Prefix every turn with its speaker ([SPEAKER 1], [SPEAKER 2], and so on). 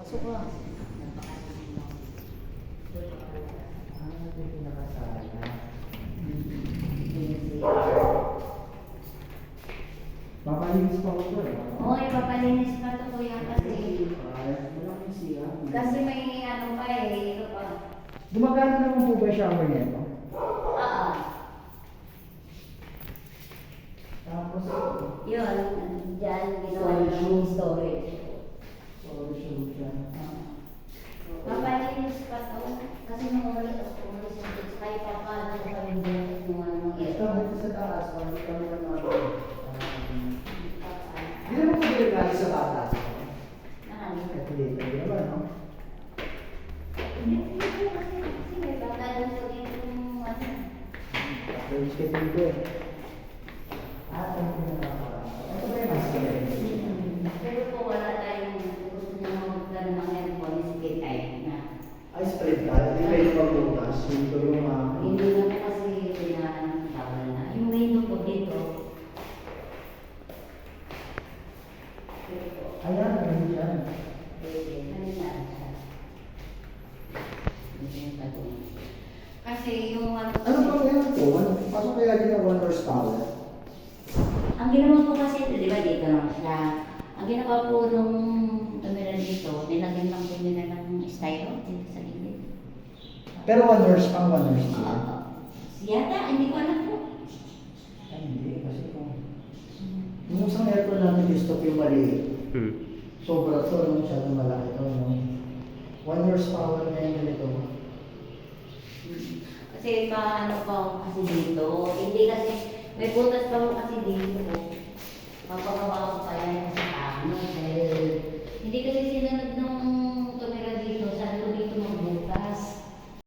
[SPEAKER 1] Suka.
[SPEAKER 2] Papalinis pa ko ito eh.
[SPEAKER 1] Oo, ipapalinis pa ito kuya kasi may ano pa eh, ito pa.
[SPEAKER 2] Gumagana naman po ba yung shower nito?
[SPEAKER 1] Oo.
[SPEAKER 2] Tapos,
[SPEAKER 1] Yun, dyan ginawa yung storage. Papalinis pa ito kasi nung umalis kahit pa paano ko kami din kung ano
[SPEAKER 2] ito
[SPEAKER 1] mangyari.
[SPEAKER 2] dito sa taas, parang kami naman. Hindi naman ko binigay sa bata. Ito dito, di ba, no? French cake dito eh. Ito ba yung master?
[SPEAKER 1] Pero po wala tayong gusto nyo magdala ng aircon, sige type na.
[SPEAKER 2] Ay, spread ka. Hindi kayo magbukas. Ito yung mga...
[SPEAKER 1] Hindi na po kasi pinatawal na. Yung window po dito. Pero po,
[SPEAKER 2] Ayan, ayun dyan.
[SPEAKER 1] pwede, kanina siya. Kasi yung ano
[SPEAKER 2] Ano ba yan ito? Paano kaya din ang 1 horsepower?
[SPEAKER 1] ang ginawa po kasi ito, di ba dito lang siya. Ang ginawa po nung tumira dito, nilagyan lang po nila ng styro dito sa gilid.
[SPEAKER 2] Pero 1 horse pang 1 horse dito.
[SPEAKER 1] Yata, hindi ko alam po.
[SPEAKER 2] Ay, hindi. Kasi kung... Yung isang aircon natin gusto ko yung maliit. Sobra to, no? Masyadong malaki to, no? 1 horsepower na yung ganito.
[SPEAKER 1] Kasi paano pa ako kasi dito, hindi kasi, may butas pa ako kasi dito. Papagawa ko pa yan sa ano, dahil hindi kasi sinunod nung